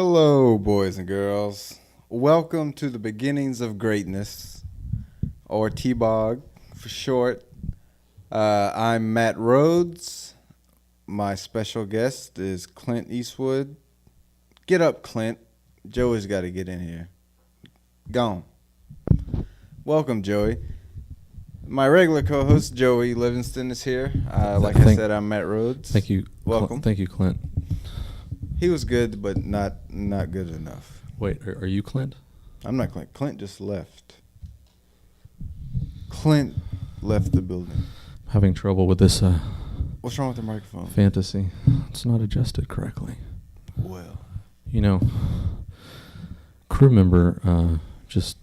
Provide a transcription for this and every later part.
Hello, boys and girls. Welcome to the beginnings of greatness, or TBOG for short. I'm Matt Rhodes. My special guest is Clint Eastwood. Get up, Clint. Joey's got to get in here. Gone. Welcome, Joey. My regular co-host, Joey Livingston, is here. I said, I'm Matt Rhodes. Thank you. Welcome. Thank you, Clint. He was good, but not good enough. Wait, are you Clint? I'm not Clint. Clint just left. Clint left the building. Having trouble with this What's wrong with the microphone? fantasy. It's not adjusted correctly. Well, You know, crew member just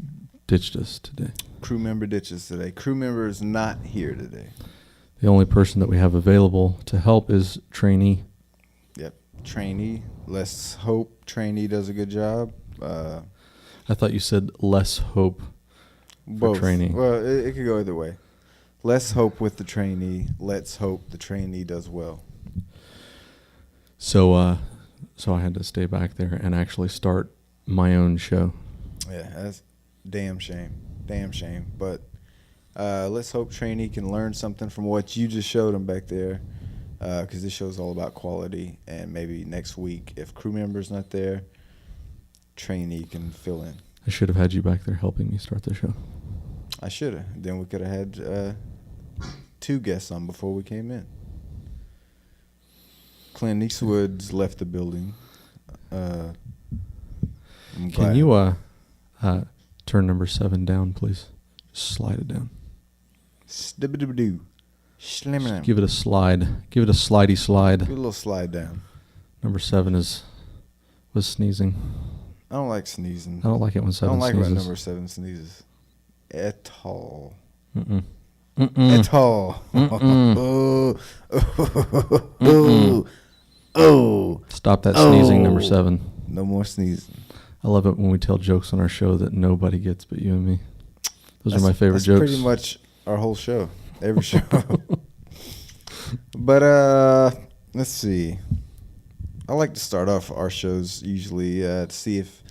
ditched us today. crew member ditches today. Crew member is not here today. The only person that we have available to help is trainee. Yep. Trainee. Let's hope trainee does a good job. I thought you said less hope for Both. trainee. Well, it could go either way. Let's hope with the trainee. Let's hope the trainee does well. So I had to stay back there and actually start my own show. Yeah, that's damn shame. Damn shame. But let's hope trainee can learn something from what you just showed him back there, because this show's all about quality. And maybe next week, if crew member's not there, trainee can fill in. I should have had you back there helping me start the show. I should have. Then we could have had two guests on before we came in. Clint Eastwood's left the building. Can you turn number 7 down, please? Just slide it down. Stibbidibidoo. Just give it a slide. Give it a slidey slide. Give it a little slide down. Number 7 was sneezing. I don't like sneezing. I don't like it when 7 I don't like sneezes. when number 7 sneezes. At all. Mm-mm. Mm-mm. At all. Mm-mm. Oh. Stop that sneezing, number 7. No more sneezing. I love it when we tell jokes on our show that nobody gets but you and me. Those are my favorite that's jokes. Pretty much our whole show. Every show. But let's see. I like to start off our shows usually to see if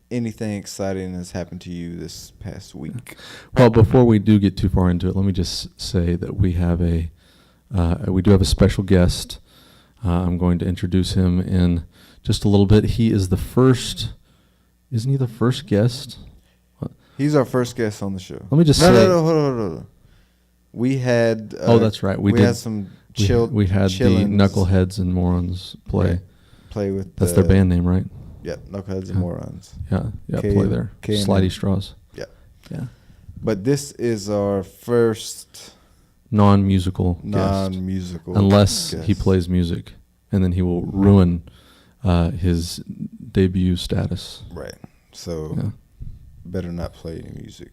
anything exciting has happened to you this past week. Well, before we do get too far into it, let me just say that we do have a special guest. I'm going to introduce him in just a little bit. He is the first. Isn't he the first guest? He's our first guest on the show. Let me just say. No, hold on. We had. That's right. We had some We had the Knuckleheads and Morons play. Right. Play with. That's their band name, right? Yeah, Knuckleheads and Morons. Yeah, play there. Slidey Straws. Yeah. Yeah. But this is our first non-musical guest. Unless he plays music, and then he will ruin his debut status. Right. So, better not play any music.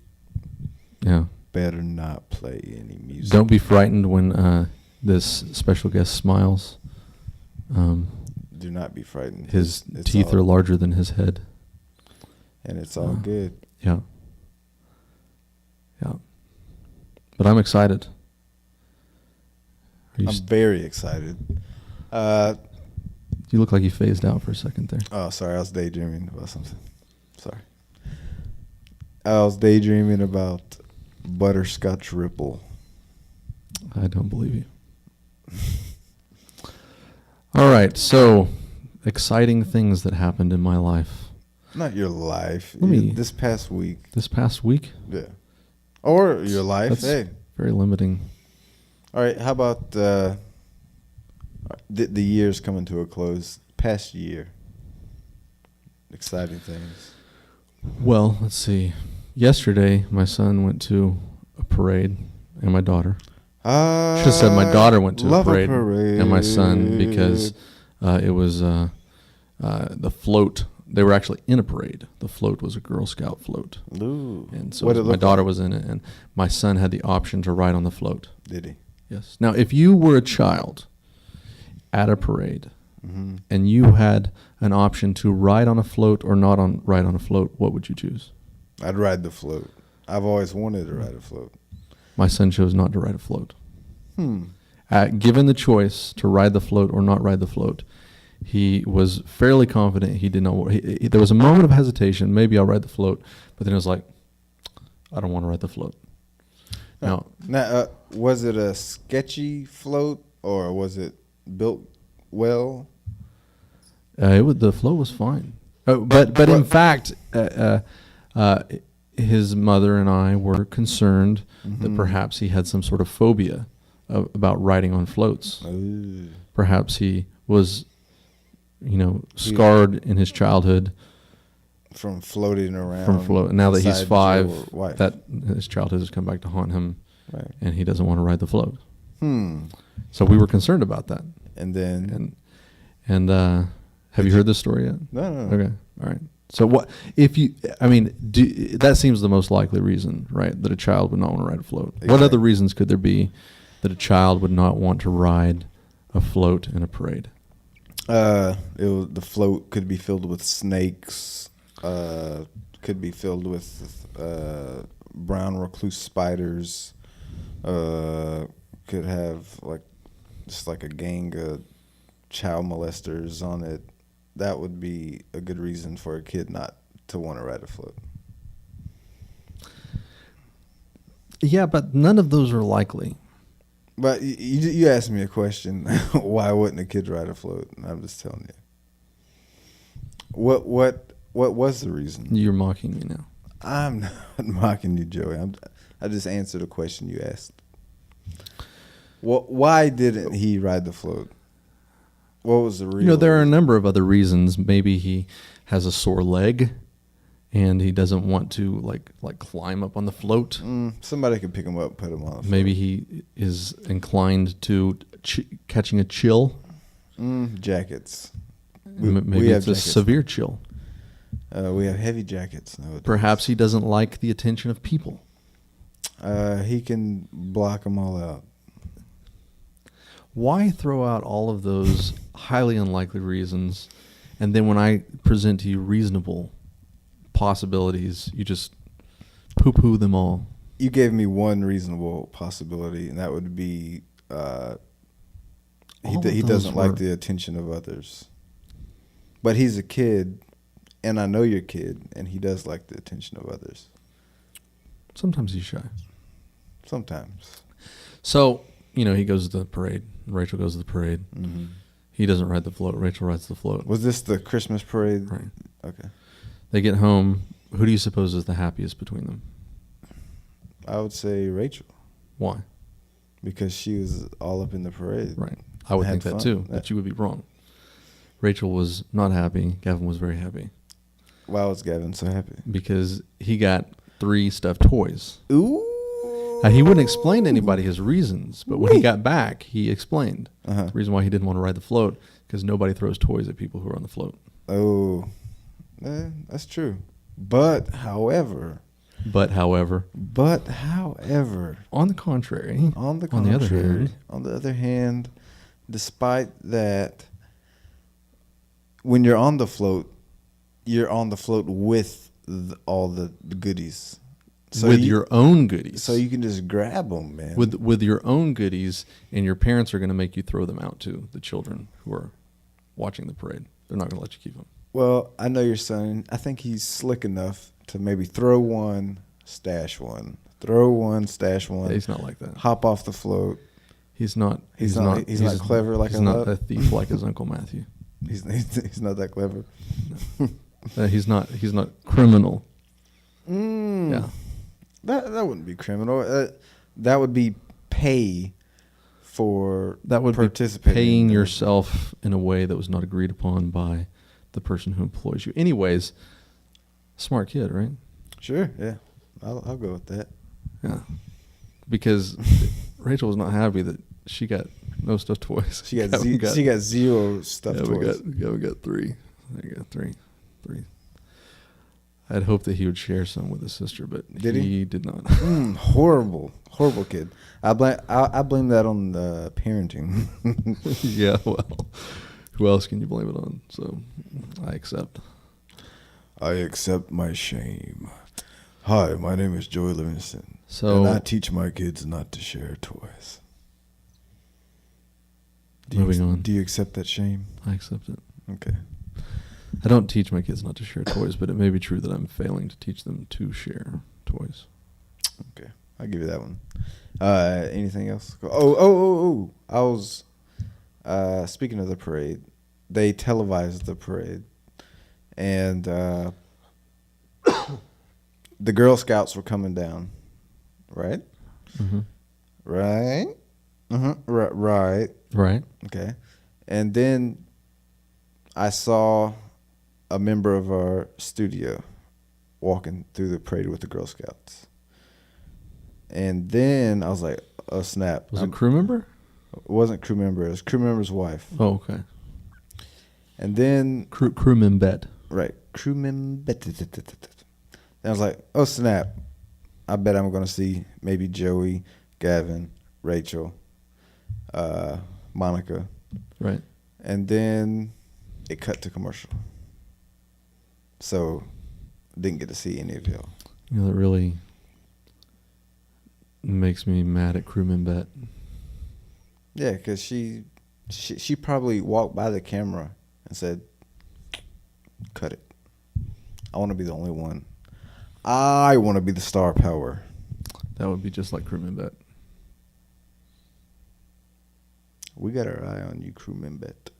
Yeah. Better not play any music. Don't be frightened when this special guest smiles. Do not be frightened. His teeth are larger than his head. And it's all good. Yeah. Yeah. But I'm excited. I'm very excited. You look like you phased out for a second there. Oh, sorry. I was daydreaming about something. Sorry. I was daydreaming about Butterscotch Ripple. I don't believe you. All right, so exciting things that happened in my life. Not your life. This past week. This past week? Yeah. Or your life. That's very limiting. All right, how about the year's coming to a close? Past year. Exciting things. Well, let's see. Yesterday, my son went to a parade, and my daughter. Should have said my daughter went to a parade, and my son, because it was the float. They were actually in a parade. The float was a Girl Scout float. Ooh. And so my daughter was in it, and my son had the option to ride on the float. Did he? Yes. Now, if you were a child at a parade, and you had an option to ride on a float or not ride on a float, what would you choose? I'd ride the float. I've always wanted to ride a float. My son chose not to ride a float. Given the choice to ride the float or not ride the float, he was fairly confident he did not. There was a moment of hesitation. Maybe I'll ride the float, but then it was like, I don't want to ride the float. Now, was it a sketchy float or was it built well? The float was fine. But in fact, his mother and I were concerned that perhaps he had some sort of phobia about riding on floats. Ooh. Perhaps he was, scarred in his childhood from floating around. Now that he's 5, that his childhood has come back to haunt him, right. And he doesn't want to ride the float. So we were concerned about that. And then, have you heard this story yet? No. Okay, all right. So what if you? I mean, that seems the most likely reason, right? That a child would not want to ride a float. Exactly. What other reasons could there be that a child would not want to ride a float in a parade? The float could be filled with snakes. Could be filled with brown recluse spiders. Could have just like a gang of child molesters on it. That would be a good reason for a kid not to want to ride a float. Yeah, but none of those are likely. But you asked me a question. Why wouldn't a kid ride a float? And I'm just telling you. What was the reason? You're mocking me now. I'm not mocking you, Joey. I just answered a question you asked. Why didn't he ride the float? What was the reason? There are a number of other reasons. Maybe he has a sore leg, and he doesn't want to like climb up on the float. Somebody could pick him up, put him on the float. Maybe he is inclined to catching a chill. Jackets. Maybe it's a severe chill. We have heavy jackets nowadays. Perhaps he doesn't like the attention of people. He can block them all out. Why throw out all of those highly unlikely reasons, and then when I present to you reasonable possibilities, you just poo-poo them all? You gave me one reasonable possibility, and that would be he doesn't like the attention of others. But he's a kid, and I know you're a kid, and he does like the attention of others. Sometimes he's shy. Sometimes. So, he goes to the parade. Rachel goes to the parade. Mm-hmm. He doesn't ride the float. Rachel rides the float. Was this the Christmas parade? Right. Okay. They get home. Who do you suppose is the happiest between them? I would say Rachel. Why? Because she was all up in the parade. Right. I would think that too, but you would be wrong. Rachel was not happy. Gavin was very happy. Why was Gavin so happy? Because he got 3 stuffed toys. Ooh. He wouldn't explain to anybody his reasons, but when he got back, he explained the reason why he didn't want to ride the float, because nobody throws toys at people who are on the float. Oh, that's true. But however, on the other hand, despite that, when you're on the float with all the goodies. So your own goodies. So you can just grab them, man. With your own goodies, and your parents are going to make you throw them out to the children who are watching the parade. They're not going to let you keep them. Well, I know your son. I think he's slick enough to maybe throw one, stash one. Throw one, stash one. Yeah, he's not like that. Hop off the float. He's not clever like he's not a thief like his Uncle Matthew. He's not that clever. No. He's not criminal. Yeah. That wouldn't be criminal. That would be pay for participating. Paying yourself in a way that was not agreed upon by the person who employs you. Anyways, smart kid, right? Sure, yeah. I'll go with that. Yeah. Because Rachel was not happy that she got no stuffed toys. She got 0 stuffed toys. We got 3. There you go, 3. I'd hoped that he would share some with his sister, but he did not. Horrible kid. I blame that on the parenting. Yeah, well, who else can you blame it on? So I accept. I accept my shame. Hi, my name is Joey Livingston, and I teach my kids not to share toys. Moving on. Do you accept that shame? I accept it. Okay. I don't teach my kids not to share toys, but it may be true that I'm failing to teach them to share toys. Okay. I'll give you that one. Anything else? Oh. I was, speaking of the parade, they televised the parade. And the Girl Scouts were coming down. Right? Mm-hmm. Right? Mm-hmm. Right. Right. Okay. And then I saw a member of our studio walking through the parade with the Girl Scouts. And then I was like, oh, snap. Was it a crew member? It wasn't crew member. It was crew member's wife. Oh, okay. And then... Crewman bet. Right. Crewman bet. Then I was like, oh, snap. I bet I'm going to see maybe Joey, Gavin, Rachel, Monica. Right. And then it cut to commercial. So didn't get to see any of y'all. You know, that really makes me mad at Crewman Bet. Yeah, because she probably walked by the camera and said, cut it. I want to be the only one. I want to be the star power. That would be just like Crewman Bet. We got our eye on you, Crewman Bet.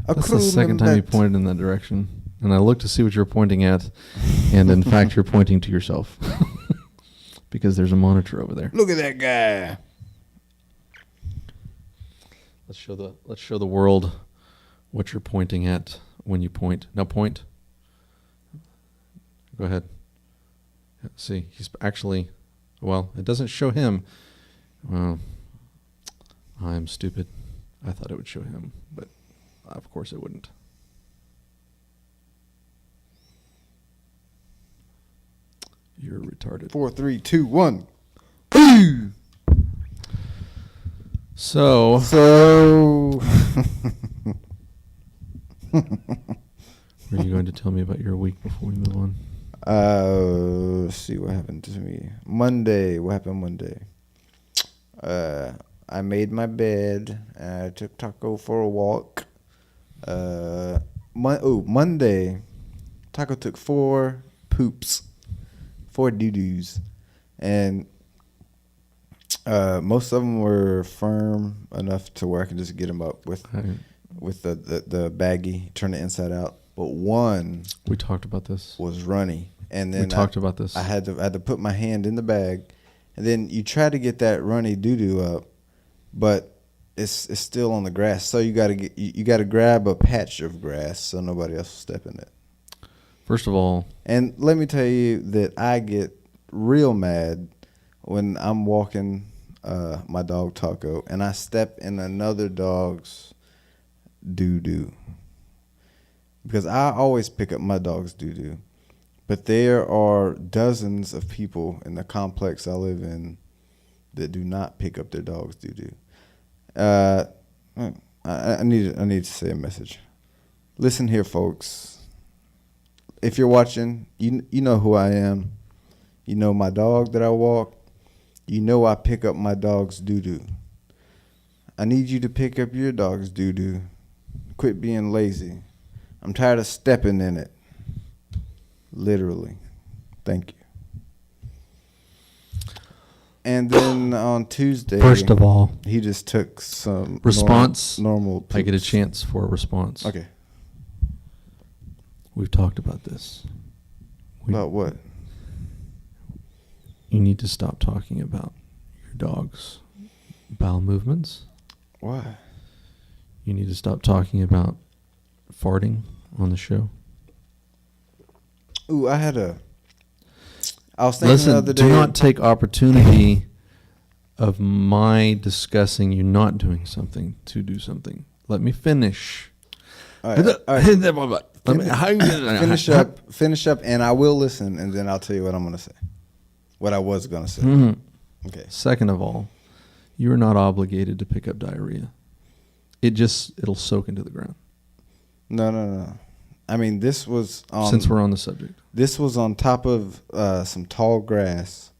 That's the second time you pointed in that direction. And I looked to see what you're pointing at, and in fact, you're pointing to yourself. Because there's a monitor over there. Look at that guy. Let's show the world what you're pointing at when you point. Now point. Go ahead. See, he's actually, well, it doesn't show him. Well, I'm stupid. I thought it would show him, but of course it wouldn't. You're retarded. 4, 3, 2, 1. So. Are you going to tell me about your week before we move on? Let's see what happened to me. Monday. What happened Monday? I made my bed. I took Taco for a walk. Monday, Taco took 4 poops, 4 doo-doos, and most of them were firm enough to where I could just get them up with the baggie, turn it inside out. But one, we talked about this, was runny, and then we talked about this. I had to put my hand in the bag, and then you try to get that runny doo-doo up, but it's still on the grass. So you gotta grab a patch of grass so nobody else will step in it. First of all, and let me tell you that I get real mad when I'm walking my dog Taco and I step in another dog's doo-doo. Because I always pick up my dog's doo-doo. But there are dozens of people in the complex I live in that do not pick up their dog's doo-doo. I need to say a message. Listen here, folks. If you're watching, you know who I am. You know my dog that I walk. You know I pick up my dog's doo-doo. I need you to pick up your dog's doo-doo. Quit being lazy. I'm tired of stepping in it. Literally. Thank you. And then on Tuesday, first of all, he just took some response. Normal poops. I get a chance for a response. Okay. We've talked about this. About what? You need to stop talking about your dog's bowel movements. Why? You need to stop talking about farting on the show. Ooh, I was thinking the other day. Do not take opportunity of my discussing you not doing something to do something. Let me finish. All right. Finish up, and I will listen, and then I'll tell you what I'm going to say. What I was going to say. Mm-hmm. Okay. Second of all, you are not obligated to pick up diarrhea. It'll soak into the ground. No. I mean, this was since we're on the subject. This was on top of some tall grass,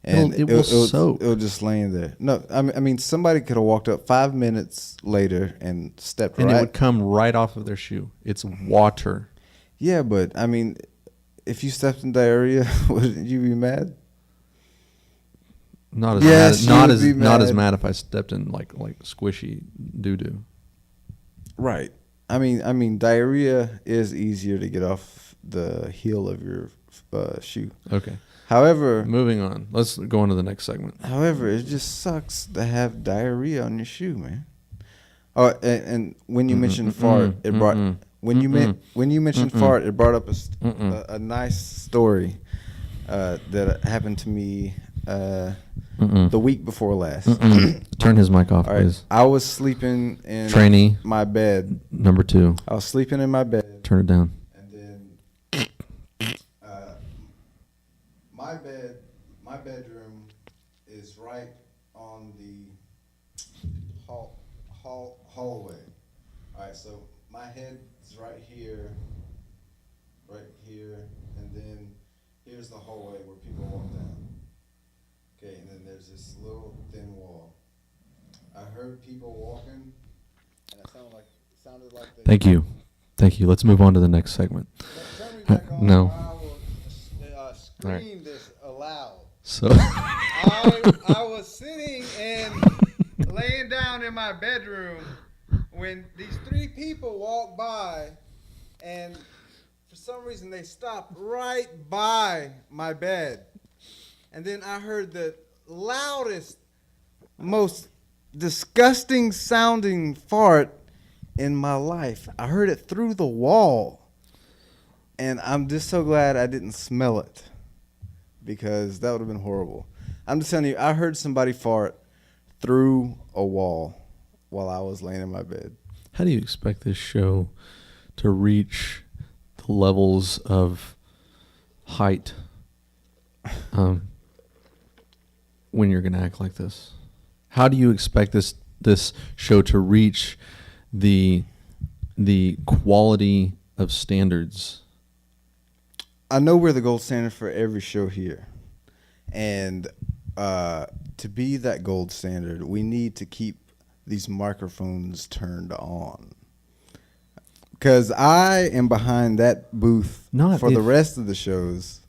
and it will soak. It was just laying there. No, I mean somebody could have walked up 5 minutes later and stepped and right. it would come right off of their shoe. It's water. Yeah, but I mean, if you stepped in diarrhea, wouldn't you be mad? Not as Yes, mad, you would be not as mad. mad if I stepped in like squishy doo doo. Right. I mean, diarrhea is easier to get off the heel of your shoe. Okay. However, Moving on. Let's go on to the next segment. it just sucks to have diarrhea on your shoe, man. Oh, and when you mentioned fart, it brought when you mentioned fart, it brought up a nice story that happened to me the week before last. Turn his mic off, All right, please. I was sleeping in Trainee my bed. number 2. I was sleeping in my bed. Turn it down. And then my bedroom is right on the hallway. All right, so my head's right here, and then here's the hallway where people walk down. Okay, and then there's this little thin wall. I heard people walking, and it sounded like they. Thank you. Let's move on to the next segment. Turn me back on. No. I will scream this aloud. So I was sitting and laying down in my bedroom when these 3 people walked by, and for some reason they stopped right by my bed. And then I heard the loudest, most disgusting sounding fart in my life. I heard it through the wall. And I'm just so glad I didn't smell it, because that would have been horrible. I'm just telling you, I heard somebody fart through a wall while I was laying in my bed. how do you expect this show to reach the levels of height when you're going to act like this? How do you expect this show to reach the quality of standards? I know we're the gold standard for every show here. And to be that gold standard, we need to keep these microphones turned on. Because I am behind that booth for the rest of the shows.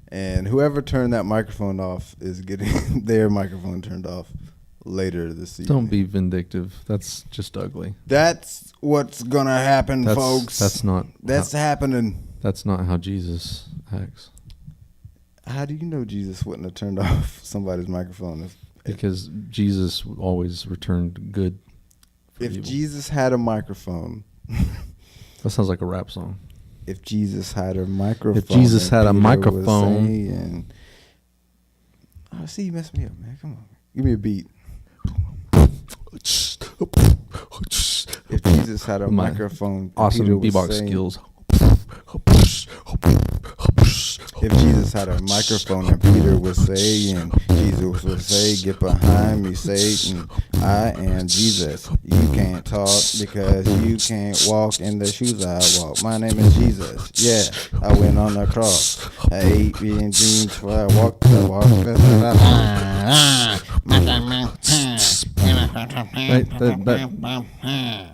And whoever turned that microphone off is getting their microphone turned off later this season. Don't be vindictive. That's just ugly. That's what's going to happen, folks. That's happening. That's not how Jesus acts. How do you know Jesus wouldn't have turned off somebody's microphone? Because Jesus always returned good for If evil. Jesus had a microphone. That sounds like a rap song. If Jesus had a microphone. If Jesus had a Peter microphone. Oh, see, you messed me up, man. Come on. Give me a beat. If Jesus had a microphone. Awesome Peter was beatbox saying, skills. If Jesus had a microphone and Peter was saying, Jesus would say, "Get behind me, Satan. I am Jesus. You can't talk because you can't walk in the shoes I walk. My name is Jesus. Yeah, I went on the cross. I ate being dreams for I walked the walk." Right,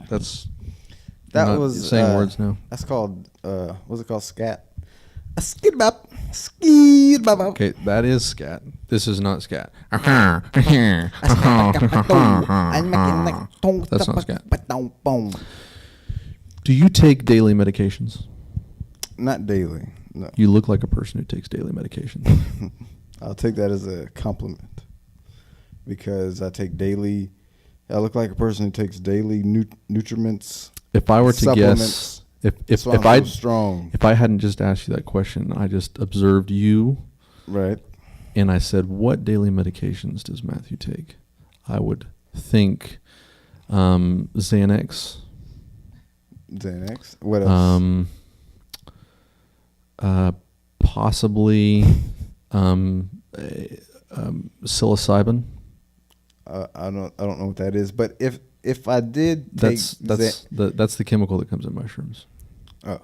that's That not was saying words now. That's called what's it called? Scat. A skid bop. Skid bop. Okay, that is scat. This is not scat. That's not scat. Do you take daily medications? Not daily. No. You look like a person who takes daily medications. I'll take that as a compliment, because I look like a person who takes daily nutriments. If I were to guess, if I hadn't just asked you that question, I just observed you, right, and I said, "What daily medications does Matthew take?" I would think Xanax. Xanax. What else? Possibly psilocybin. I don't know what that is, but if I did take that's the chemical that comes in mushrooms. Oh.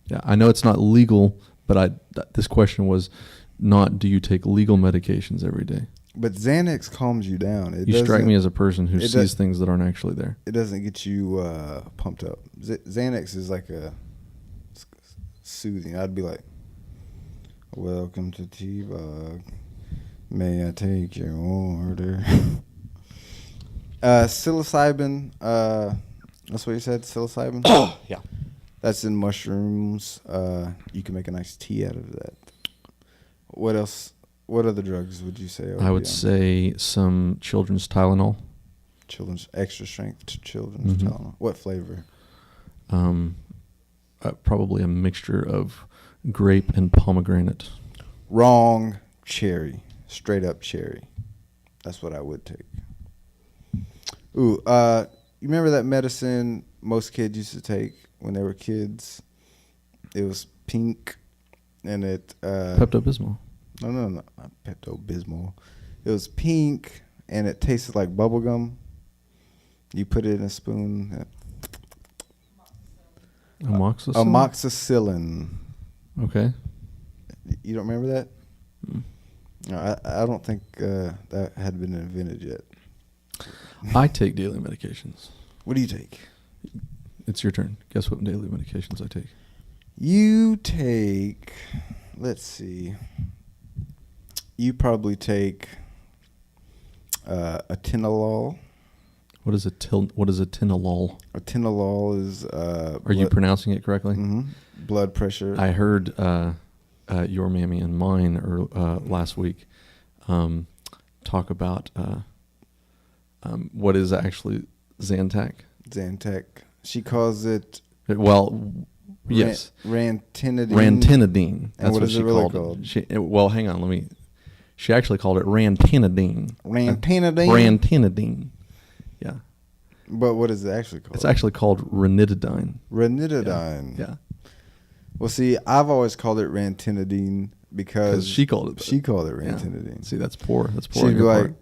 Yeah, I know it's not legal, but this question was, not do you take legal medications every day. But Xanax calms you down. You strike me as a person who sees things that aren't actually there. It doesn't get you pumped up. Xanax is like a soothing. I'd be like, welcome to TBOG. May I take your order? Psilocybin. That's what you said, psilocybin? Oh, yeah. That's in mushrooms. You can make a nice tea out of that. What else? What other drugs would you say? I would say some children's Tylenol. Children's extra strength children's Tylenol. What flavor? Probably a mixture of grape and pomegranate. Wrong. Cherry. Straight up cherry. That's what I would take. Ooh, you remember that medicine most kids used to take when they were kids? It was pink, and it Pepto-Bismol. No, not Pepto-Bismol. It was pink, and it tasted like bubble gum. You put it in a spoon. Amoxicillin? Amoxicillin. Okay. You don't remember that? No, I don't think that had been invented yet. I take daily medications. What do you take? It's your turn. Guess what daily medications I take? You take, let's see. You probably take atenolol. What is atenolol? Atenolol is. Are you pronouncing it correctly? Mm-hmm. Blood pressure. I heard your mammy and mine last week talk about what is actually Zantac. Zantac. She calls it. Yes. Ranitidine. Ranitidine. That's what she really called it. Hang on. She actually called it ranitidine. Ranitidine? Ranitidine. Yeah. But what is it actually called? It's actually called ranitidine. Ranitidine. Yeah. Well, see, I've always called it ranitidine because she called it. She called it ranitidine. Yeah. See, that's poor. That's poor. She'd be like,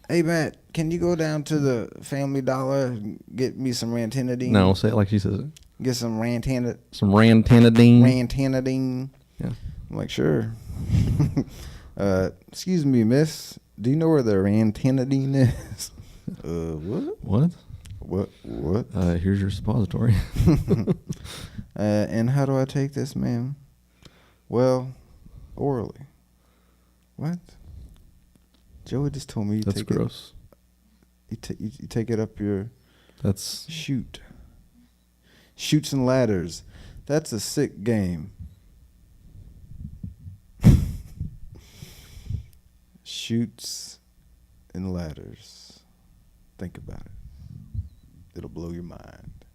"Hey, Matt, can you go down to the Family Dollar and get me some ranitidine?" No, say it like she says it. Get some ranitidine. Some ranitidine. Ranitidine. Yeah. I'm like, sure. Excuse me, miss. Do you know where the ranitidine is? What? What? Here's your suppository. And how do I take this, ma'am? Well, orally. What? Joey just told me you That's take gross. You take it up your. That's shoot. Shoots and ladders. That's a sick game. Shoots and ladders. Think about it. It'll blow your mind.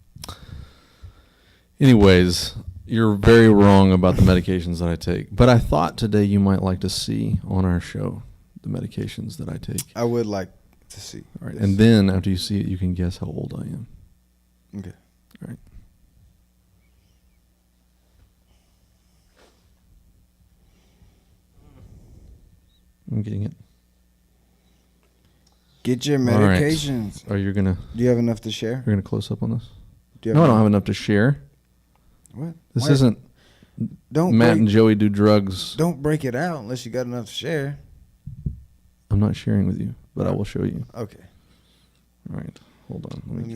Anyways, you're very wrong about the medications that I take. But I thought today you might like to see on our show the medications that I take. I would like to see. All right. And then after you see it, you can guess how old I am. Okay. All right. I'm getting it. Get your medications. Right. Are you gonna? Do you have enough to share? You're gonna close up on this? No, I don't have enough to share. What? This isn't. Matt and Joey do drugs. Don't break it out unless you got enough to share. I'm not sharing with you, but I will show you. Okay. All right. Hold on. Let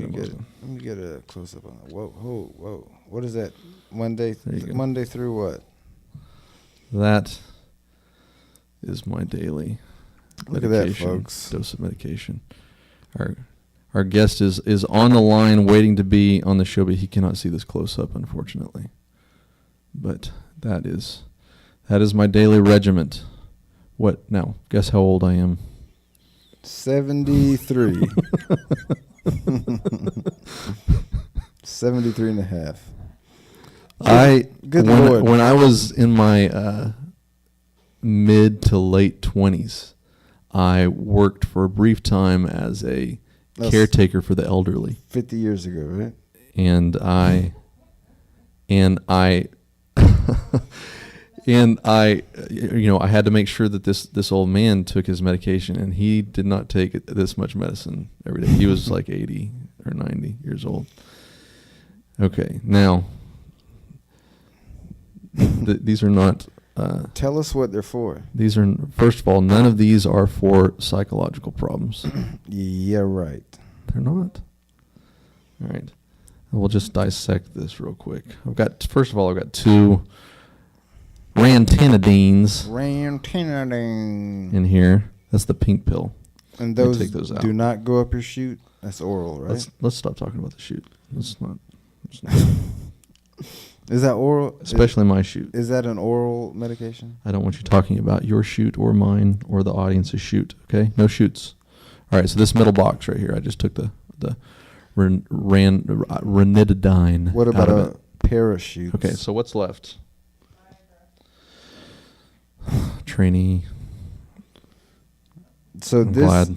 me get a close up on that. Whoa. What is that? Monday through what? That is my daily Look at that, folks. Dose of medication. Our guest is on the line waiting to be on the show, but he cannot see this close up, unfortunately. But that is my daily regiment. What now? Guess how old I am. 73. 73 and a half. Good Lord. When I was in my mid to late 20s, I worked for a brief time as a caretaker for the elderly. 50 years ago, right? And I I had to make sure that this old man took his medication, and he did not take this much medicine every day. He was like 80 or 90 years old. Okay, now these are not Tell us what they're for. These are, first of all, none of these are for psychological problems. Yeah, right. They're not. All right. We'll just dissect this real quick. First of all, I've got 2 ranitidines in here. That's the pink pill. And those, do not go up your chute. That's oral, right? Let's stop talking about the chute. Let's not. Is that oral? Especially my chute. Is that an oral medication? I don't want you talking about your chute or mine or the audience's chute. Okay, no chutes. All right. So this middle box right here, I just took the ranitidine. What about a parachute? Okay, so what's left? Trainee. So I'm glad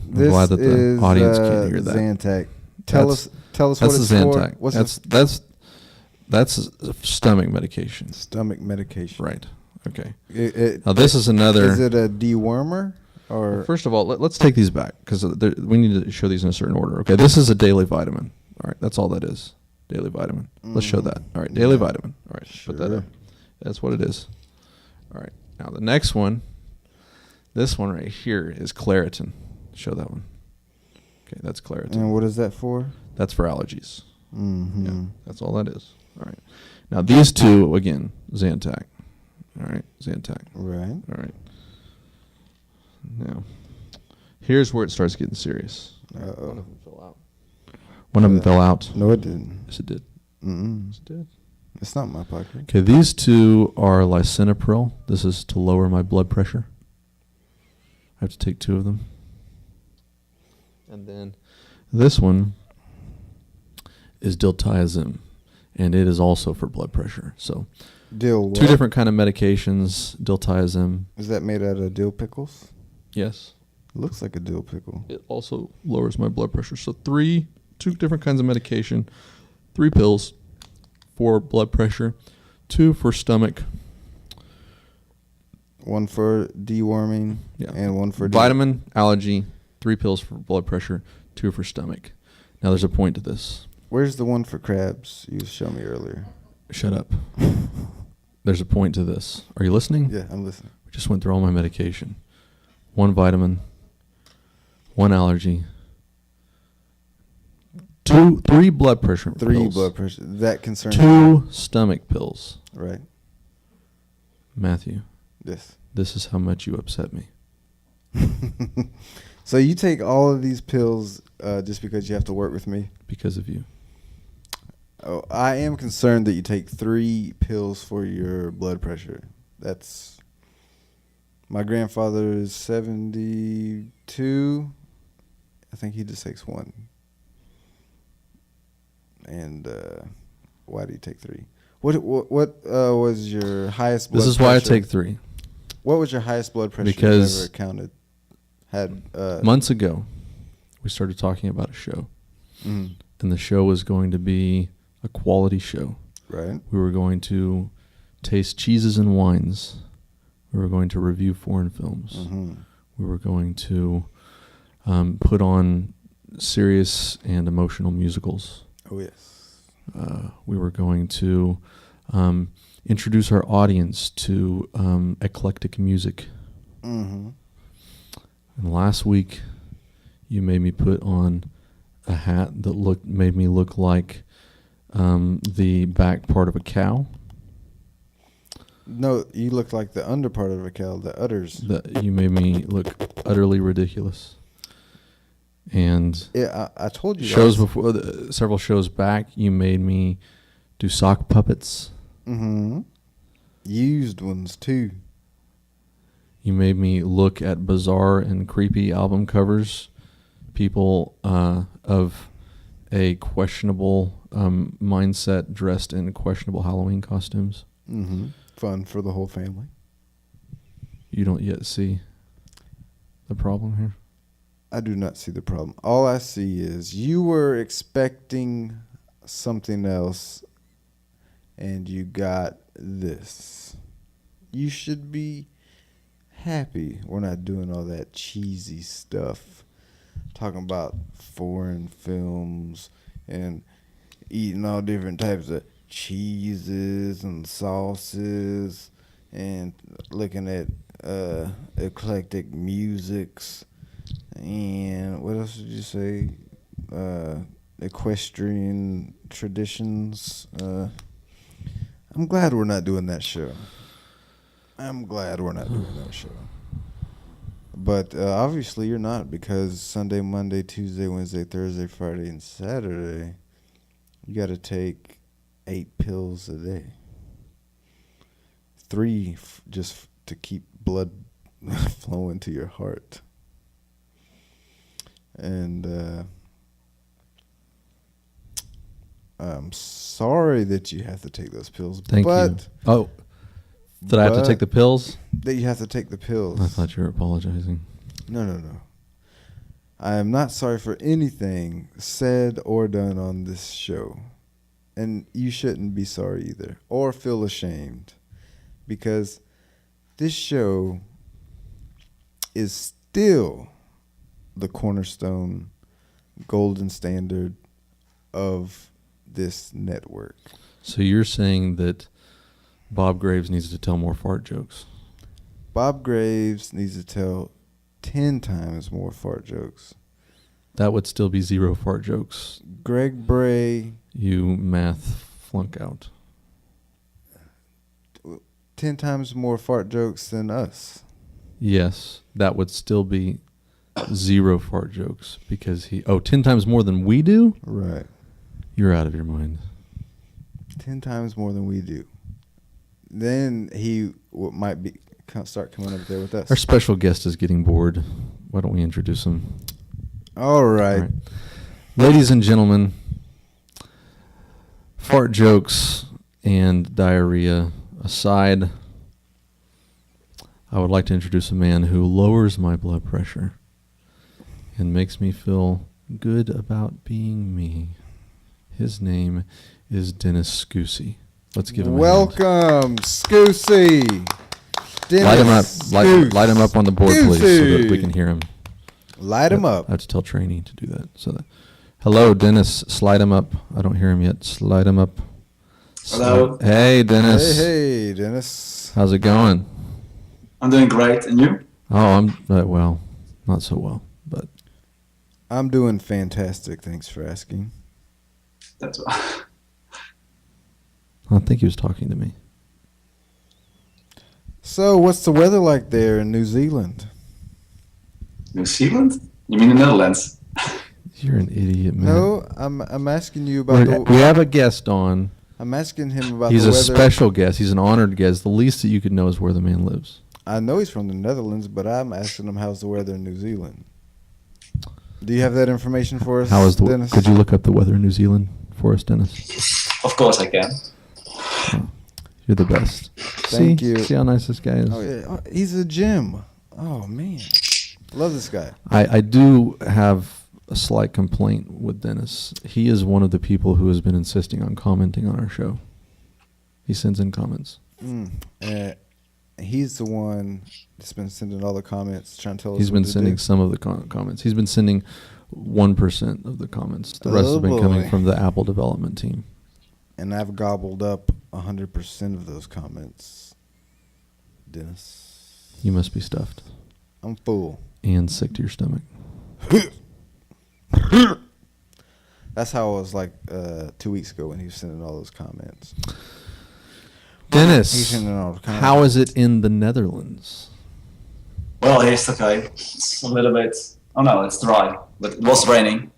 that the audience can't hear that. Zantac. Tell us what it's Zantac. For. That's stomach medication. Stomach medication. Right. Okay. Now this is another. Is it a dewormer? Or well, first of all, let's take these back because we need to show these in a certain order. Okay, this is a daily vitamin. All right, that's all that is. Daily vitamin. Let's show that. All right, daily vitamin. All right, sure. Put that up. That's what it is. All right. Now the next one, this one right here is Claritin. Show that one. Okay, that's Claritin. And what is that for? That's for allergies. Mm-hmm. Yeah, that's all that is. All right. Now these 2 again, Zantac. All right, Zantac. Right. All right. Now, here's where it starts getting serious. Uh-oh. One of them fell out. One of them fell out. No, it didn't. Yes, it did. Mm-mm. Yes, it did. It's not my pocket. Okay, these 2 are lisinopril. This is to lower my blood pressure. I have to take 2 of them. And then this one is diltiazem, and it is also for blood pressure. So dill what? 2 different kind of medications, diltiazem. Is that made out of dill pickles? Yes. It looks like a dill pickle. It also lowers my blood pressure. So 2 different kinds of medication, 3 pills for blood pressure, 2 for stomach. 1 for deworming, and 1 for vitamin, allergy, 3 pills for blood pressure, 2 for stomach. Now there's a point to this. Where's the 1 for crabs you showed me earlier? Shut up. There's a point to this. Are you listening? Yeah, I'm listening. We just went through all my medication. 1 vitamin, 1 allergy, 3 blood pressure 3 pills. blood pressure. That concerns 2 stomach pills. Right. Matthew. Yes. This is how much you upset me. So you take all of these pills just because you have to work with me? Because of you. Oh, I am concerned that you take 3 pills for your blood pressure. That's... My grandfather is 72. I think he just takes 1. And why do you take 3? What was your highest blood pressure? This is why I take 3. What was your highest blood pressure because you ever had? Months ago, we started talking about a show. Mm. And the show was going to be a quality show. Right. We were going to taste cheeses and wines. We were going to review foreign films. Mm-hmm. We were going to put on serious and emotional musicals. Oh, yes. We were going to introduce our audience to eclectic music. Mm-hmm. And last week, you made me put on a hat that made me look like the back part of a cow. No, you look like the under part of a cow, the udders. You made me look utterly ridiculous. And yeah, I told you. Shows before, several shows back, you made me do sock puppets. Mm-hmm. Used ones too. You made me look at bizarre and creepy album covers, people of a questionable mindset dressed in questionable Halloween costumes. Mm-hmm. Fun for the whole family. You don't yet see the problem here? I do not see the problem. All I see is you were expecting something else and you got this. You should be happy we're not doing all that cheesy stuff. Talking about foreign films and eating all different types of cheeses and sauces and looking at eclectic musics, and what else did you say? Equestrian traditions. I'm glad we're not doing that show. But obviously you're not, because Sunday, Monday, Tuesday, Wednesday, Thursday, Friday, and Saturday, you got to take 8 pills a day. 3 just to keep blood flowing to your heart. And I'm sorry that you have to take those pills. Thank you. Oh, did I have to take the pills? That you have to take the pills. I thought you were apologizing. No. I am not sorry for anything said or done on this show. And you shouldn't be sorry either, or feel ashamed, because this show is still the cornerstone, golden standard of this network. So you're saying that Bob Graves needs to tell more fart jokes? Bob Graves needs to tell 10 times more fart jokes. That would still be 0 fart jokes. Greg Bray. You math flunk out. 10 times more fart jokes than us. Yes, that would still be 0 fart jokes, because 10 times more than we do? Right. You're out of your mind. 10 times more than we do. Then he might start coming up there with us. Our special guest is getting bored. Why don't we introduce him? All right. Ladies and gentlemen, fart jokes and diarrhea aside, I would like to introduce a man who lowers my blood pressure and makes me feel good about being me. His name is Dennis Scoosey. Let's give him welcome, Scoosey. Light him up. Light him up on the board, please, so that we can hear him. Light him up. I have to tell Trainee to do that. Hello, Dennis. Slide him up. I don't hear him yet. Slide him up. Hello. Hey, Dennis. Hey, Dennis. How's it going? I'm doing great. And you? Oh, I'm well. Not so well, but I'm doing fantastic. Thanks for asking. That's I think he was talking to me. So, what's the weather like there in New Zealand? New Zealand? You mean the Netherlands? You're an idiot, man. No, I'm asking you about we have a guest on. I'm asking him about He's the a weather. special guest. He's an honored guest. The least that you could know is where the man lives. I know he's from the Netherlands, but I'm asking him how's the weather in New Zealand. Do you have that information for us, Dennis? Could you look up the weather in New Zealand for us, Dennis? Of course I can. Oh, you're the best. Thank you. See how nice this guy is? Oh, yeah. Oh, he's a gem. Oh, man. Love this guy. I do have a slight complaint with Dennis. He is one of the people who has been insisting on commenting on our show. He sends in comments. He's the one that's been sending all the comments, trying to tell us He's been sending some of the comments. He's been sending 1% of the comments. The rest have been coming from the Apple development team. And I've gobbled up 100% of those comments, Dennis. You must be stuffed. I'm full. And sick to your stomach. That's how I was like 2 weeks ago when he was sending all those comments. Dennis, how is it in the Netherlands? Well, it's okay. It's a little bit... Oh, no, it's dry. But it was raining.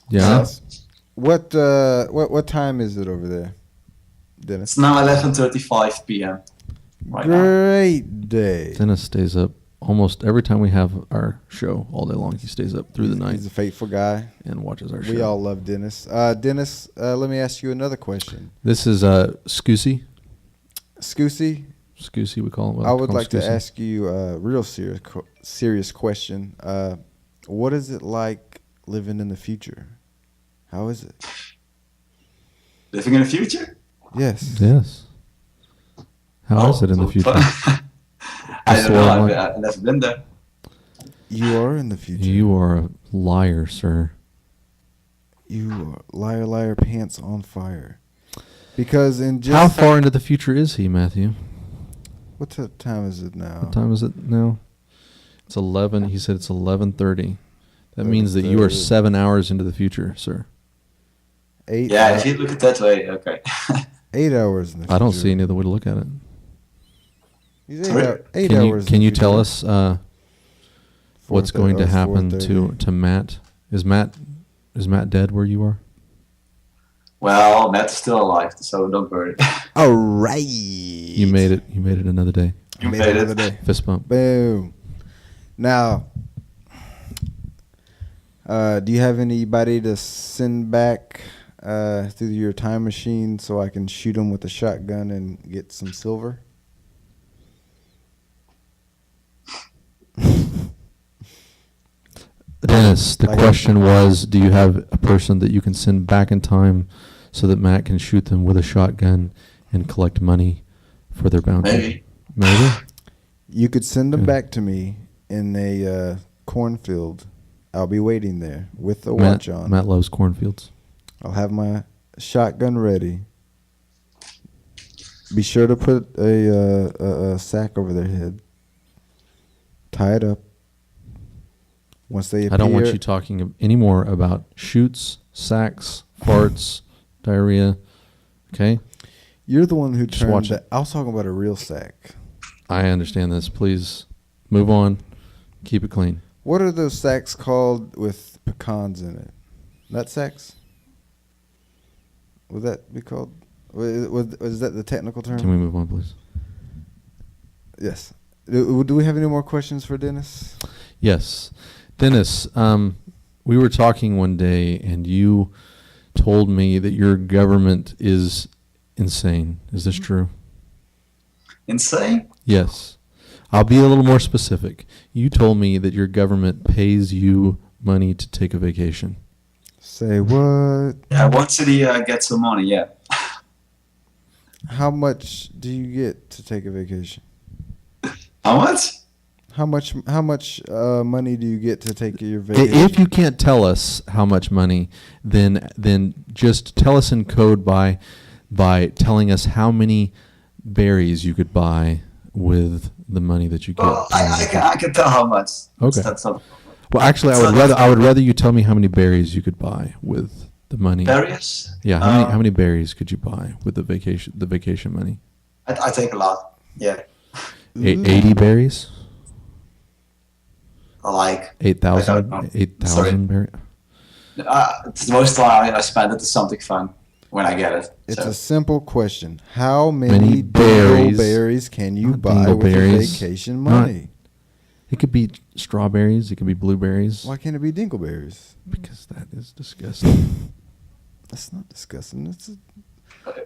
Yeah? Yes. What time is it over there, Dennis? It's now 11:35 p.m. right Great now. Day. Dennis stays up almost every time we have our show all day long. He stays up through the night. He's a faithful guy. And watches our show. We all love Dennis. Dennis, let me ask you another question. This is Scoosey. Scoosey, we call him. I would like to ask you a real serious question. What is it like living in the future? How is it? Living in the future? Yes. Yes. How is it in the future? I don't know. I've never been there. You are in the future. You are a liar, sir. You are liar, liar, pants on fire. Because in just how far into the future is he, Matthew? time is it now? What time is it now? It's 11. He said it's 11:30. That means that you are 7 hours into the future, sir. 8. Yeah, if you look at it that way, okay. 8 hours in the future. I don't see any other way to look at it. He's 8 hours. Can you tell us what's going to happen to Matt? Is Matt dead where you are? Well, Matt's still alive, so don't worry. All right. You made it. You made it another day. You made it. Another day. Fist bump. Boom. Now, do you have anybody to send back through your time machine so I can shoot them with a shotgun and get some silver? Dennis, the question was, do you have a person that you can send back in time so that Matt can shoot them with a shotgun and collect money for their bounty? Maybe? You could send them back to me in a cornfield. I'll be waiting there with the watch on. Matt loves cornfields. I'll have my shotgun ready. Be sure to put a sack over their head. Tie it up. Once they appear, I don't want you talking anymore about shoots, sacks, farts, diarrhea. Okay? You're the one who Just turned watch that. I was talking about a real sack. I understand this. Please move on. Keep it clean. What are those sacks called with pecans in it? Nut sacks? Would that be called? Was that the technical term? Can we move on, please? Yes. Do we have any more questions for Dennis? Yes. Dennis, we were talking one day, and you told me that your government is insane. Is this true? Insane? Yes. I'll be a little more specific. You told me that your government pays you money to take a vacation. Say what? Yeah, once a year I get some money, yeah. How much do you get to take a vacation? How much? How much money do you get to take your vacation? If you can't tell us how much money, then just tell us in code by telling us how many berries you could buy with the money that you get. Well, I can tell how much. Okay. That's not, well, actually, I would rather you tell me how many berries you could buy with the money. berries? Yeah, how many berries could you buy with the vacation money? I take a lot. Yeah. 80 berries? Like 8,000 berries? It's the most time I spend it to something fun when I get it. It's so. a simple question. How many berries can you buy with your vacation money? It could be strawberries. It could be blueberries. Why can't it be dingleberries? Because that is disgusting. That's not disgusting. If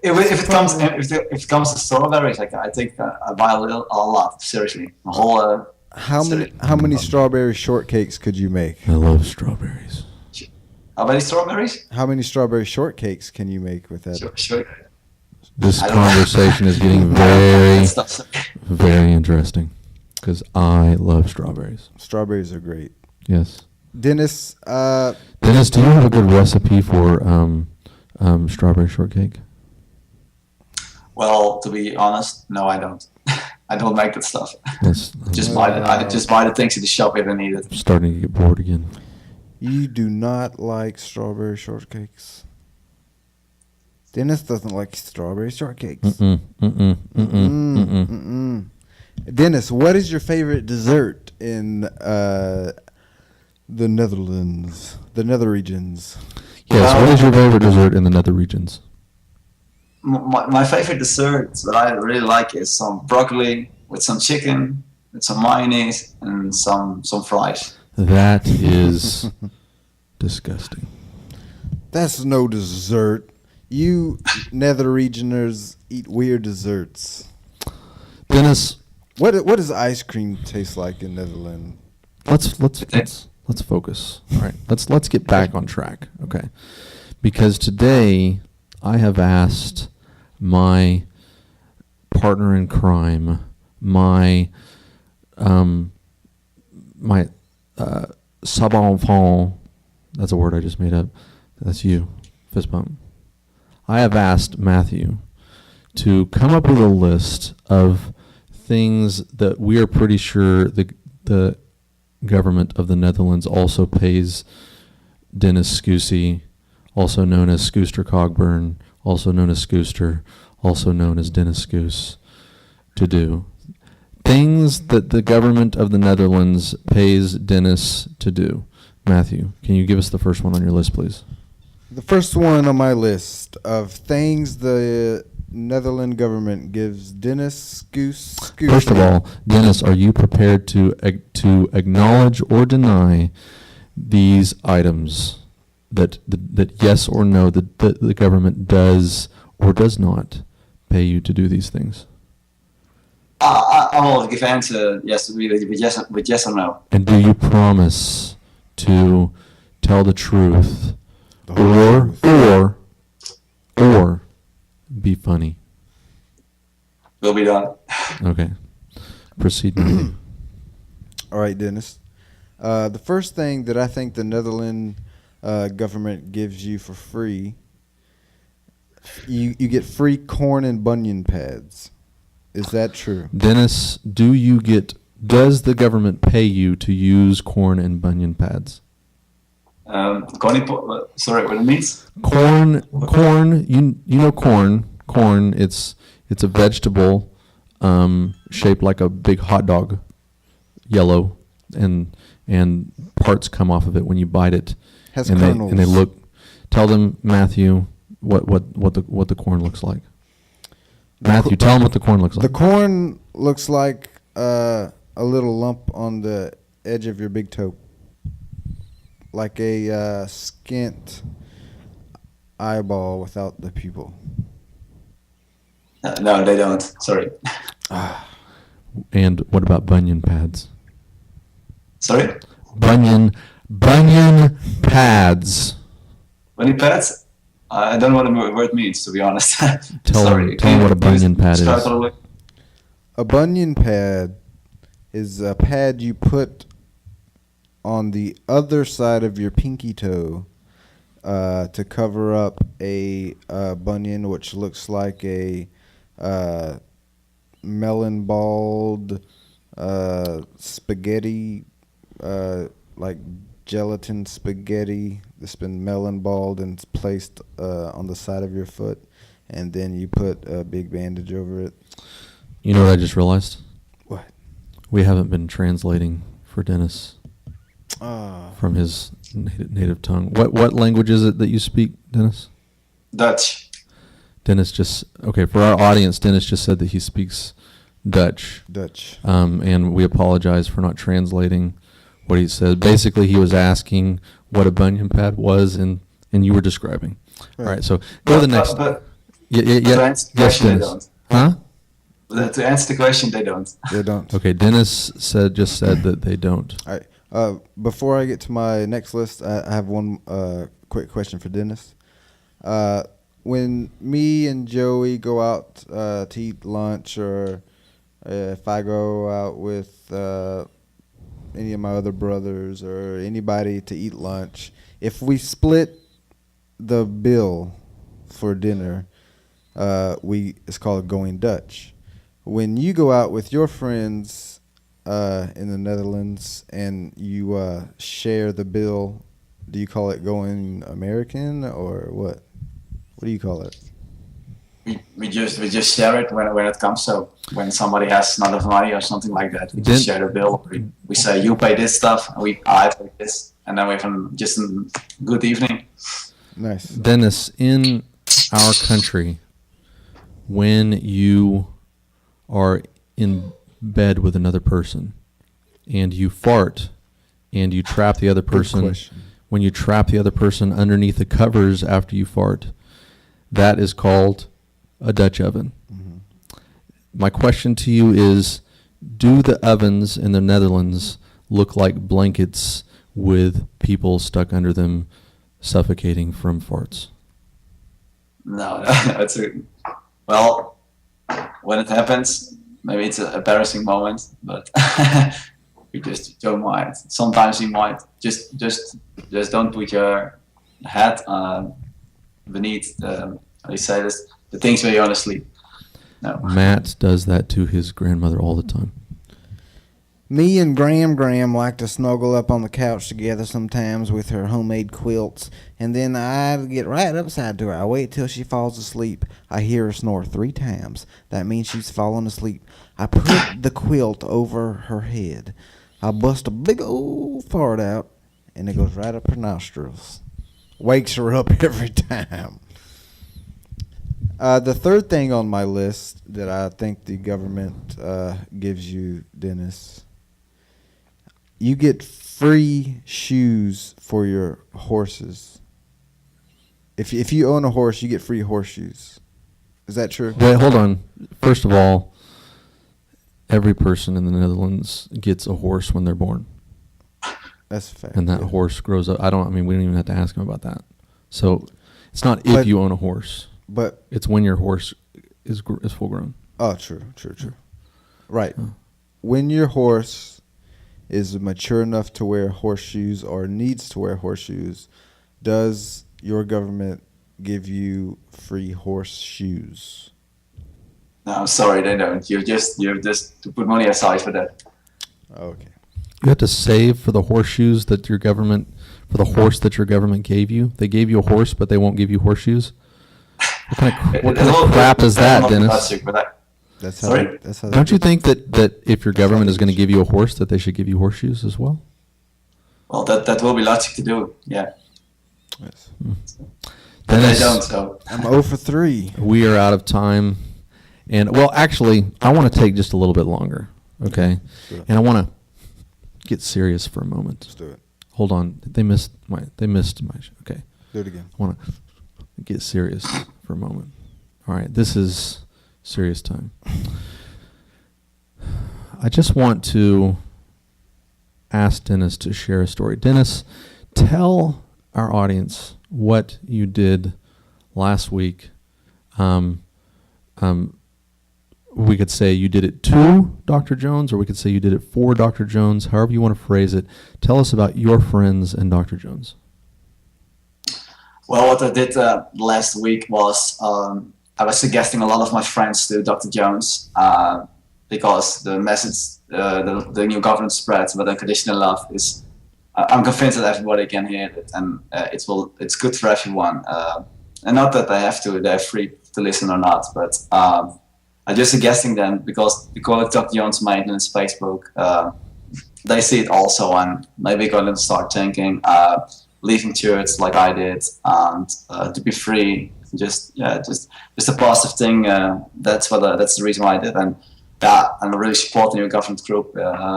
it comes to strawberries, I think I buy a lot. Seriously, a whole. How many strawberry shortcakes could you make? I love strawberries. How many strawberries? How many strawberry shortcakes can you make with that? Sure. This conversation is getting very interesting because I love strawberries. Strawberries are great. Yes. Dennis, Dennis, do you have a good recipe for strawberry shortcake? Well, to be honest, no, I don't. I don't make that stuff. Yes. I just buy the things at the shop if I need it. I'm starting to get bored again. you do not like strawberry shortcakes. Dennis doesn't like strawberry shortcakes. Dennis, what is your favorite dessert in the Netherlands, the nether regions? Yes, what is your favorite dessert in the nether regions? My favorite dessert that I really like is some broccoli with some chicken, with some mayonnaise, and some fries. That is disgusting. That's no dessert. You nether regioners eat weird desserts. Dennis, what does ice cream taste like in Netherlands? Let's focus. All right, let's get back on track. Okay, because today I have asked my partner in crime, my sub-enfant, that's a word I just made up. That's you. Fist bump. I have asked Matthew to come up with a list of things that we are pretty sure the government of the Netherlands also pays Dennis Scoosey, also known as Scooster Cogburn, also known as Scooster, also known as Dennis Scoos, to do. Things that the government of the Netherlands pays Dennis to do. Matthew, can you give us the first one on your list, please? The first one on my list of things the Netherlands government gives Dennis Scoos. First of all, Dennis, are you prepared to acknowledge or deny these items that yes or no that the government does or does not pay you to do these things? I will give answer yes with yes or no. And do you promise to tell the truth or be funny? Will be done. Okay. Proceed, Matthew. All right, Dennis. The first thing that I think the Netherlands government gives you for free, you get free corn and bunion pads. Is that true? Dennis, does the government pay you to use corn and bunion pads? Sorry, what it means? Corn, you know corn. Corn, it's a vegetable shaped like a big hot dog, yellow, and parts come off of it when you bite it. Has and kernels. They look. Tell them, Matthew, what the corn looks like. Matthew, tell them what the corn looks like. The corn looks like a little lump on the edge of your big toe, like a skint eyeball without the pupil. No, they don't. Sorry. And what about bunion pads? Sorry? Bunion pads. Bunion pads? I don't know what the word means, to be honest. Tell them what a bunion pad is. A bunion pad is a pad you put on the other side of your pinky toe to cover up a bunion, which looks like a melon-balled spaghetti, like gelatin spaghetti that's been melon-balled and placed on the side of your foot, and then you put a big bandage over it. You know what I just realized? What? We haven't been translating for Dennis from his native tongue. What language is it that you speak, Dennis? Dutch. Dennis for our audience, Dennis just said that he speaks Dutch. And we apologize for not translating what he said. Basically, he was asking what a bunion pad was, and you were describing. Right. All right, so go to the next. Yes, Dennis. they don't. Huh? To answer the question, they don't. They don't. Okay, Dennis just said that they don't. All right. Before I get to my next list, I have one quick question for Dennis. When me and Joey go out to eat lunch, or if I go out with any of my other brothers or anybody to eat lunch, if we split the bill for dinner, it's called going Dutch. When you go out with your friends in the Netherlands and you share the bill, do you call it going American or what? What do you call it? We just share it when it comes. So when somebody has not enough money or something like that, we just share the bill. We say you pay this stuff, and I pay this, and then we have just a good evening. Nice. Dennis, in our country, when you are in bed with another person and you fart and you trap the other person, when you trap the other person underneath the covers after you fart, that is called a Dutch oven. Mm-hmm. My question to you is, do the ovens in the Netherlands look like blankets with people stuck under them suffocating from farts? No, well, when it happens, maybe it's an embarrassing moment, but we just don't mind. Sometimes you might just don't put your head beneath the things where you want to sleep. No. Matt does that to his grandmother all the time. Me and Graham like to snuggle up on the couch together sometimes with her homemade quilts, and then I get right upside to her. I wait till she falls asleep. I hear her snore 3 times. That means she's fallen asleep. I put the quilt over her head. I bust a big old fart out, and it goes right up her nostrils. Wakes her up every time. The third thing on my list that I think the government gives you, Dennis, you get free shoes for your horses. If you own a horse, you get free horseshoes. Is that true? Wait, hold on. First of all, every person in the Netherlands gets a horse when they're born. That's a fact. And that horse grows up. We don't even have to ask him about that. So it's not if you own a horse. But it's when your horse is full grown. Oh, true. Right. When your horse is mature enough to wear horseshoes or needs to wear horseshoes, does your government give you free horseshoes? No, I'm sorry, they don't. You have just to put money aside for that. Okay. You have to save for the horseshoes that your government, for the horse that your government gave you. They gave you a horse, but they won't give you horseshoes. What kind of crap is that, Dennis? That's how Don't you think that if your government is going to give you a horse, that they should give you horseshoes as well? Well, that will be logic to do, yeah. Yes. But they don't, so. I'm 0 for 3. We are out of time. And, well, actually, I want to take just a little bit longer, okay? And I want to get serious for a moment. Let's do it. Hold on. They missed my, okay. Do it again. I want to get serious for a moment. All right, this is serious time. I just want to ask Dennis to share a story. Dennis, tell our audience what you did last week. We could say you did it to Dr. Jones, or we could say you did it for Dr. Jones, however you want to phrase it. Tell us about your friends and Dr. Jones. Well, what I did last week was I was suggesting a lot of my friends to Dr. Jones because the message the new government spreads with unconditional love is I'm convinced that everybody can hear it, and it's good for everyone. And not that they're free to listen or not, but I'm just suggesting them because Dr. Jones made on his Facebook, they see it also, and maybe going to start thinking, leaving church like I did, and to be free, just a positive thing. That's the reason why I did, and I'm really supporting your government group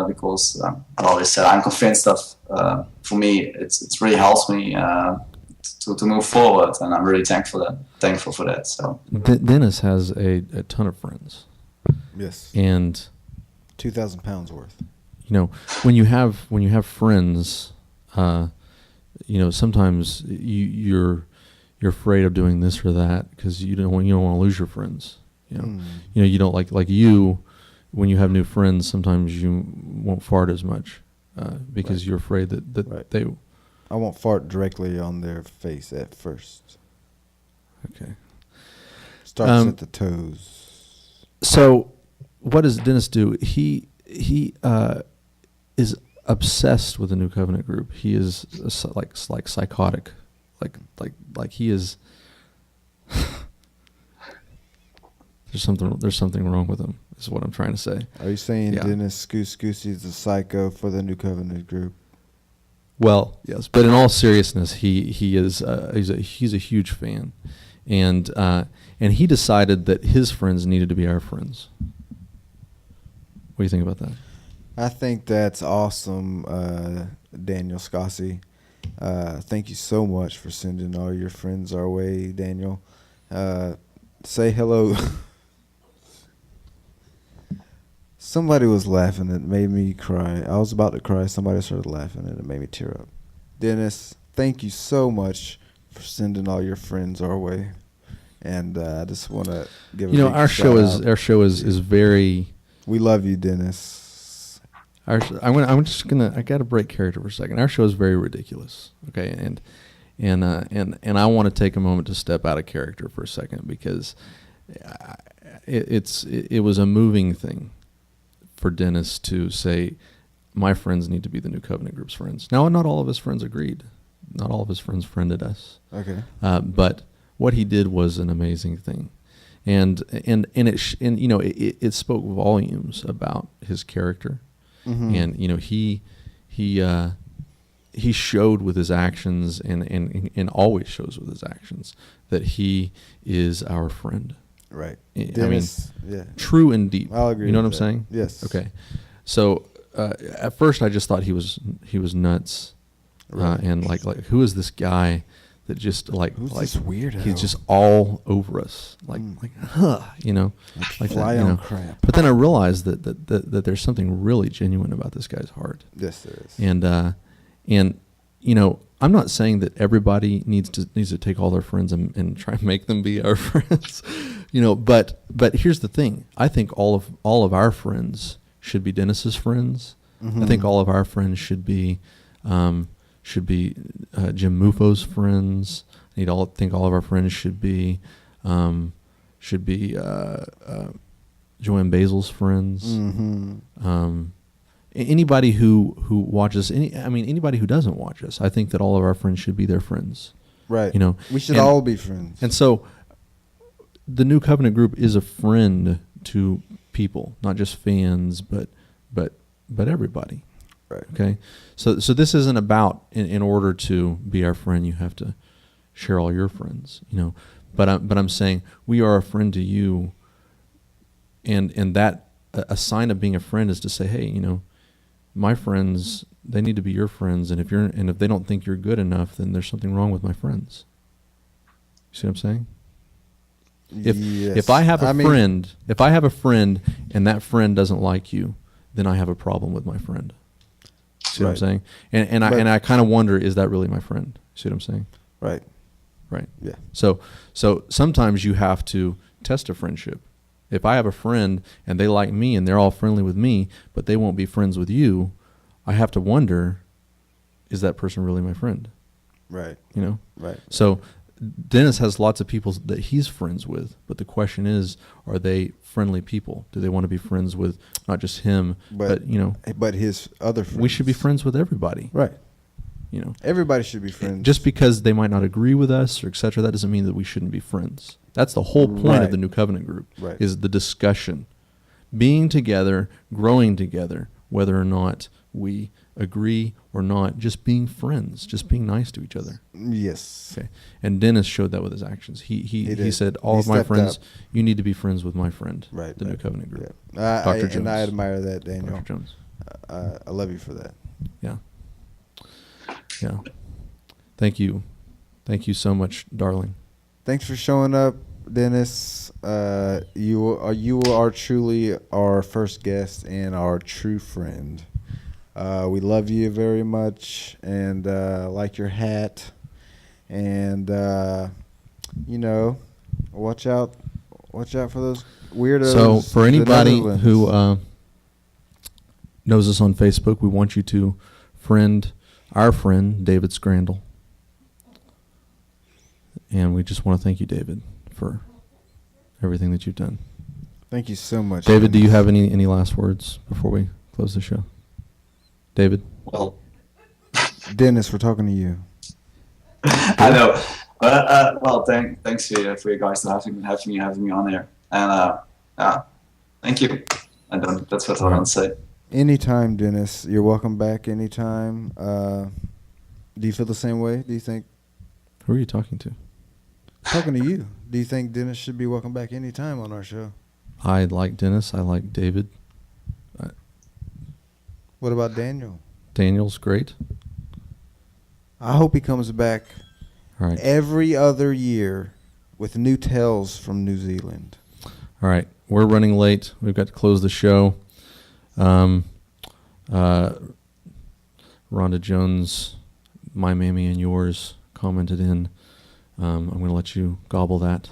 because I always said I'm convinced that for me it's really helps me to move forward, and I'm really thankful for that. So Dennis has a ton of friends. Yes. And 2,000 pounds worth. You know, when you have friends, sometimes you're afraid of doing this or that because you don't want to lose your friends. You don't like you. When you have new friends, sometimes you won't fart as much because you're afraid that they. I won't fart directly on their face at first. Okay. Starts at the toes. So, what does Dennis do? He is obsessed with the New Covenant group. He is like psychotic, like he is. There's something wrong with him. Is what I'm trying to say. Are you saying Dennis Scoosey is a psycho for the New Covenant group? Well, yes, but in all seriousness, he's a huge fan, and he decided that his friends needed to be our friends. What do you think about that? I think that's awesome, Daniel Scossi. Thank you so much for sending all your friends our way, Daniel. Say hello. Somebody was laughing. It made me cry. I was about to cry. Somebody started laughing, and it made me tear up. Dennis, thank you so much for sending all your friends our way. And I just want to give a big our show is very. We love you, Dennis. I got to break character for a second. Our show is very ridiculous. Okay, and I want to take a moment to step out of character for a second because it was a moving thing for Dennis to say, my friends need to be the New Covenant Group's friends. Now, not all of his friends agreed. Not all of his friends friended us. Okay. But what he did was an amazing thing, and it spoke volumes about his character, and he showed with his actions and always shows with his actions that he is our friend. Right. Dennis, true and deep. I'll agree. You know what I'm that. saying? Yes. Okay. So at first I just thought he was nuts, Right. and like who is this guy that just Who's this weirdo? He's just all over us, like like fly that, on crap. But then I realized that there's something really genuine about this guy's heart. Yes, there is. And I'm not saying that everybody needs to take all their friends and try and make them be our friends, but here's the thing. I think all of our friends should be Dennis's friends. I think all of our friends should be Jim Mufo's friends. I think all of our friends should be Joanne Basil's friends. Anybody who watches anybody who doesn't watch us, I think that all of our friends should be their friends. Right. We should all be friends. And so the New Covenant Group is a friend to people, not just fans, but everybody. Right. Okay. So this isn't about in order to be our friend, you have to share all your friends, But I'm saying we are a friend to you, and that a sign of being a friend is to say, hey, my friends, they need to be your friends, and if they don't think you're good enough, then there's something wrong with my friends. You see what I'm saying? If I have a friend and that friend doesn't like you, then I have a problem with my friend. See what I'm saying? And I kind of wonder, is that really my friend? See what I'm saying? Right. Right. Yeah. So sometimes you have to test a friendship. If I have a friend and they like me and they're all friendly with me, but they won't be friends with you, I have to wonder, is that person really my friend? Right. Right. So Dennis has lots of people that he's friends with, but the question is, are they friendly people? Do they want to be friends with not just him, but his other friends? We should be friends with everybody. Right. Everybody should be friends. Just because they might not agree with us or et cetera, that doesn't mean that we shouldn't be friends. That's the whole point of the New Covenant Group, is the discussion. Being together, growing together, whether or not we agree or not, just being friends, just being nice to each other. Yes. Okay. And Dennis showed that with his actions. He said, all of my friends, you need to be friends with my friend, the New Covenant Group. Yeah. Dr. Jones. And I admire that, Daniel. Dr. Jones. I love you for that. Yeah. Yeah. Thank you. Thank you so much, darling. Thanks for showing up, Dennis. You are truly our first guest and our true friend. We love you very much, and like your hat, and watch out for those weirdos. So for anybody who knows us on Facebook, we want you to friend our friend David Scrandle, and we just want to thank you, David, for everything that you've done. Thank you so much, David. Do you have any last words before we close the show? David? Well, Dennis, we're talking to you. I know. Well, thanks for you guys for having me on here. And thank you. That's what I want to say. Anytime, Dennis. You're welcome back anytime. Do you feel the same way? Do you think? Who are you talking to? Talking to you. Do you think Dennis should be welcome back anytime on our show? I like Dennis. I like David. What about Daniel? Daniel's great. I hope he comes back every other year with new tales from New Zealand. All right. We're running late. We've got to close the show. Rhonda Jones, my mammy and yours, commented in. I'm going to let you gobble that.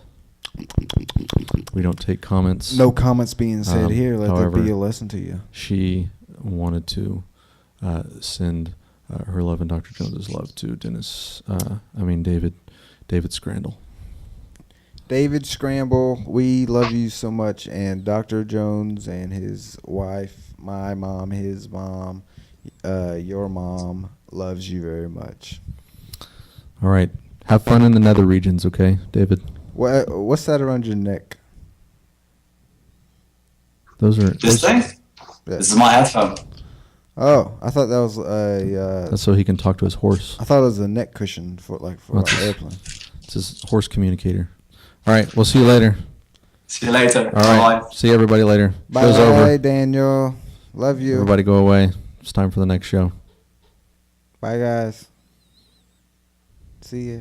We don't take comments. No comments being said here. Let however, there be a lesson to you. She wanted to send her love and Dr. Jones's love to David Scrandle. David Scramble, we love you so much. And Dr. Jones and his wife, my mom, his mom, your mom loves you very much. All right. Have fun in the nether regions, okay, David? What's that around your neck? Those are This thing? Yeah. This is my headphone. Oh, I thought that was a. That's so he can talk to his horse. I thought it was a neck cushion for an airplane. It's his horse communicator. All right, we'll see you later. See you later. All right, Bye. see everybody later. Bye, Show's over. Daniel. Love you. Everybody go away. It's time for the next show. Bye, guys. See ya.